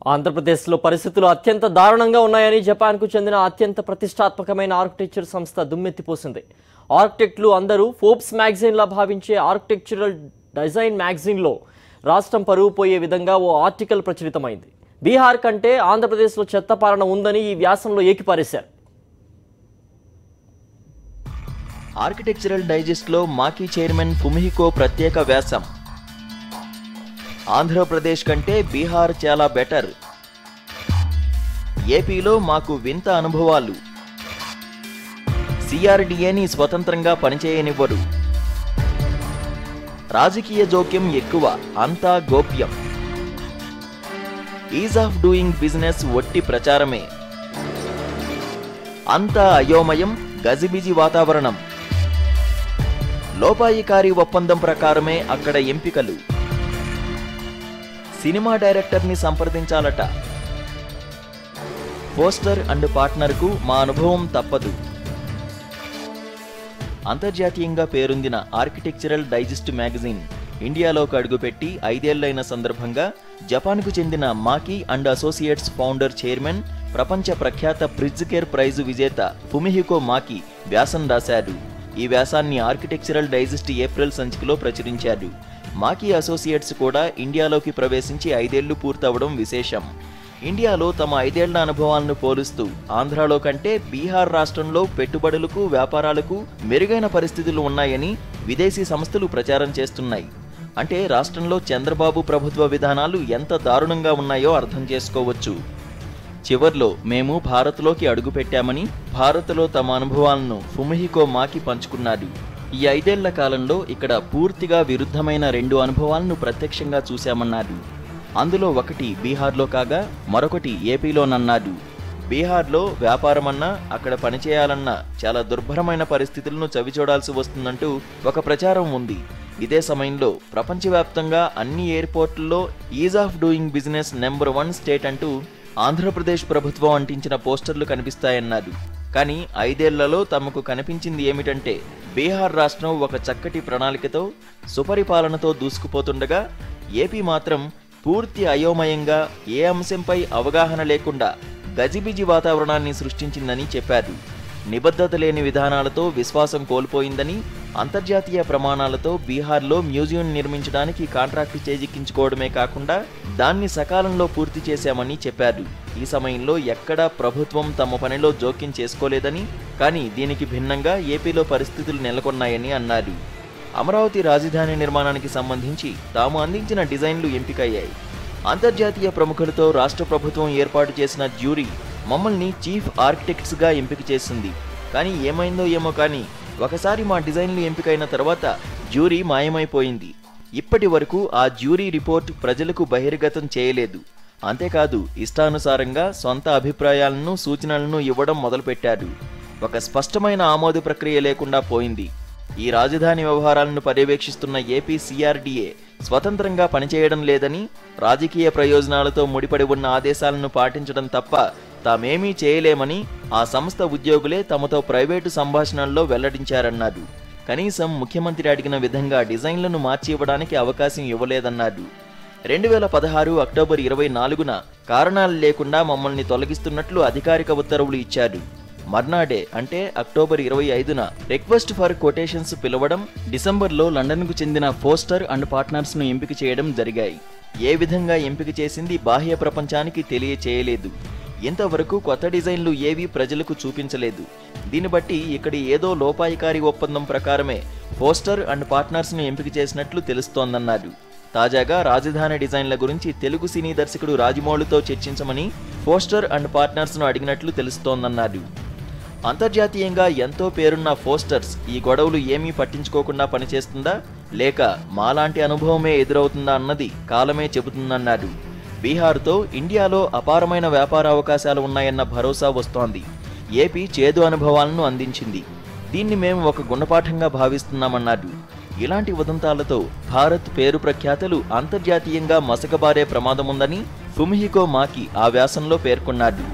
ఆంధ్రప్రదేశ్లో పరిస్థితులు అత్యంత దారుణంగా ఉన్నాయని జపాన్కు చెందిన అత్యంత ప్రతిష్టాత్మకమైన ఆర్కిటెక్చర్ సంస్థ దుమ్మెత్తిపోసింది. ఆర్కిటెక్టులు అందరూ ఫోర్బ్స్ మ్యాగజైన్లా భావించే ఆర్కిటెక్చరల్ డిజైన్ మ్యాగజైన్లో రాష్ట్రం పరువు పోయే విధంగా ఓ ఆర్టికల్ ప్రచురితమైంది. బీహార్ కంటే ఆంధ్రప్రదేశ్లో చెత్త పాలన ఉందని ఈ వ్యాసంలో ఏకిపారేశారు. ఆర్కిటెక్చరల్ డైజెస్ట్లో మాకీ చైర్మన్ ఫుమిహికో ప్రత్యేక వ్యాసం. ఆంధ్రప్రదేశ్ కంటే బీహార్ చాలా బెటర్. ఏపీలో మాకు వింత అనుభవాలు. సిఆర్డీఏని స్వతంత్రంగా పనిచేయనివ్వరు. రాజకీయ జోక్యం ఎక్కువ, అంతా గోప్యం. ఈజ్ ఆఫ్ డూయింగ్ బిజినెస్ ఒట్టి ప్రచారమే. అంతా అయోమయం, గజిబిజి వాతావరణం. లోపాయికారి ఒప్పందం ప్రకారమే అక్కడ ఎంపికలు. సినిమా డైరెక్టర్ని సంప్రదించాలట. పోస్టర్ అండ్ పార్ట్నర్కు మా అనుభవం తప్పదు. అంతర్జాతీయంగా పేరొందిన ఆర్కిటెక్చరల్ డైజెస్ట్ మ్యాగజైన్ ఇండియాలోకి అడుగుపెట్టి 5 ఏళ్లైన సందర్భంగా జపాన్కు చెందిన మాకీ అండ్ అసోసియేట్స్ ఫౌండర్ చైర్మన్, ప్రపంచ ప్రఖ్యాత ప్రిట్జ్కేర్ ప్రైజు విజేత ఫుమిహికో మాకీ వ్యాసం రాశారు. ఈ వ్యాసాన్ని ఆర్కిటెక్చరల్ డైజెస్ట్ ఏప్రిల్ సంచికలో ప్రచురించారు. మాకీ అసోసియేట్స్ కూడా ఇండియాలోకి ప్రవేశించి 5 ఏళ్లు పూర్తవడం విశేషం. ఇండియాలో తమ 5 ఏళ్ల అనుభవాలను పోలుస్తూ ఆంధ్రాలో కంటే బీహార్ రాష్ట్రంలో పెట్టుబడులకు, వ్యాపారాలకు మెరుగైన పరిస్థితులు ఉన్నాయని విదేశీ సంస్థలు ప్రచారం చేస్తున్నాయి. అంటే రాష్ట్రంలో చంద్రబాబు ప్రభుత్వ విధానాలు ఎంత దారుణంగా ఉన్నాయో అర్థం చేసుకోవచ్చు. చివర్లో మేము భారత్లోకి అడుగుపెట్టామని భారత్లో తమ అనుభవాలను ఫుమిహికో మాకీ పంచుకున్నారు. ఈ 5 ఏళ్ల కాలంలో ఇక్కడ పూర్తిగా విరుద్ధమైన 2 అనుభవాలను ప్రత్యక్షంగా చూశామన్నారు. అందులో ఒకటి బీహార్లో కాగా మరొకటి ఏపీలోనన్నారు. బీహార్లో వ్యాపారమన్నా, అక్కడ పనిచేయాలన్నా చాలా దుర్భరమైన పరిస్థితులను చవిచూడాల్సి వస్తుందంటూ ఒక ప్రచారం ఉంది. ఇదే సమయంలో ప్రపంచవ్యాప్తంగా అన్ని ఎయిర్పోర్టుల్లో ease of doing business number 1 state అంటూ ఆంధ్రప్రదేశ్ ప్రభుత్వం అంటించిన పోస్టర్లు కనిపిస్తాయన్నారు. కానీ 5 ఏళ్లలో తమకు కనిపించింది ఏమిటంటే బీహార్ రాష్ట్రం ఒక చక్కటి ప్రణాళికతో, సుపరిపాలనతో దూసుకుపోతుండగా ఏపీ మాత్రం పూర్తి అయోమయంగా, ఏ అంశంపై అవగాహన లేకుండా గజిబిజి వాతావరణాన్ని సృష్టించిందని చెప్పారు. నిబద్ధత లేని విధానాలతో విశ్వాసం కోల్పోయిందని, అంతర్జాతీయ ప్రమాణాలతో బీహార్లో మ్యూజియం నిర్మించడానికి కాంట్రాక్టు చేజిక్కించుకోవడమే కాకుండా దాన్ని సకాలంలో పూర్తి చేశామని చెప్పారు. ఈ సమయంలో ఎక్కడా ప్రభుత్వం తమ పనిలో జోక్యం చేసుకోలేదని, కానీ దీనికి భిన్నంగా ఏపీలో పరిస్థితులు నెలకొన్నాయని అన్నారు. అమరావతి రాజధాని నిర్మాణానికి సంబంధించి తాము అందించిన డిజైన్లు ఎంపికయ్యాయి. అంతర్జాతీయ ప్రముఖులతో రాష్ట్ర ప్రభుత్వం ఏర్పాటు చేసిన జ్యూరీ మమ్మల్ని చీఫ్ ఆర్కిటెక్ట్స్గా ఎంపిక చేసింది. కానీ ఏమైందో ఏమో కానీ ఒకసారి మా డిజైన్లు ఎంపికైన తర్వాత జ్యూరీ మాయమైపోయింది. ఇప్పటి వరకు ఆ జ్యూరీ రిపోర్ట్ ప్రజలకు బహిర్గతం చేయలేదు. అంతేకాదు ఇష్టానుసారంగా సొంత అభిప్రాయాలను, సూచనలను ఇవ్వడం మొదలుపెట్టారు. ఒక స్పష్టమైన ఆమోద ప్రక్రియ లేకుండా పోయింది. ఈ రాజధాని వ్యవహారాలను పర్యవేక్షిస్తున్న ఏపీ సిఆర్డీఏ స్వతంత్రంగా పనిచేయడం లేదని, రాజకీయ ప్రయోజనాలతో ముడిపడి ఉన్న ఆదేశాలను పాటించడం తప్ప తామేమీ చేయలేమని ఆ సంస్థ ఉద్యోగులే తమతో ప్రైవేటు సంభాషణల్లో వెల్లడించారన్నారు. కనీసం ముఖ్యమంత్రి అడిగిన విధంగా డిజైన్లను మార్చి ఇవ్వడానికి అవకాశం ఇవ్వలేదన్నారు. 2016 అక్టోబర్ 24న కారణాలు లేకుండా మమ్మల్ని తొలగిస్తున్నట్లు అధికారిక ఉత్తర్వులు ఇచ్చారు. మర్నాడే అంటే అక్టోబర్ 25న రిక్వెస్ట్ ఫర్ కొటేషన్స్ పిలవడం, డిసెంబర్లో లండన్కు చెందిన పోస్టర్ అండ్ పార్ట్నర్స్ను ఎంపిక చేయడం జరిగాయి. ఏ విధంగా ఎంపిక చేసింది బాహ్య ప్రపంచానికి తెలియచేయలేదు. ఇంతవరకు కొత్త డిజైన్లు ఏవీ ప్రజలకు చూపించలేదు. దీన్ని బట్టి ఇక్కడ ఏదో లోపాయికారి ఒప్పందం ప్రకారమే పోస్టర్ అండ్ పార్ట్నర్స్ను ఎంపిక చేసినట్లు తెలుస్తోందన్నారు. తాజాగా రాజధాని డిజైన్ల గురించి తెలుగు సినీ దర్శకుడు రాజమౌళితో చర్చించమని పోస్టర్ అండ్ పార్ట్నర్స్ను అడిగినట్లు తెలుస్తోందన్నారు. అంతర్జాతీయంగా ఎంతో పేరున్న పోస్టర్స్ ఈ గొడవలు ఏమీ పట్టించుకోకుండా పనిచేస్తుందా, లేక మాలాంటి అనుభవమే ఎదురవుతుందా అన్నది కాలమే చెబుతుందన్నారు. బీహార్తో ఇండియాలో అపారమైన వ్యాపార అవకాశాలు ఉన్నాయన్న భరోసా వస్తోంది. ఏపీ చేదు అనుభవాలను అందించింది. దీన్ని మేము ఒక గుణపాఠంగా భావిస్తున్నామన్నారు. ఇలాంటి ఉదంతాలతో భారత్ పేరు ప్రఖ్యాతలు అంతర్జాతీయంగా మసకబారే ప్రమాదముందని ఫుమిహికో మాకీ ఆ వ్యాసంలో పేర్కొన్నారు.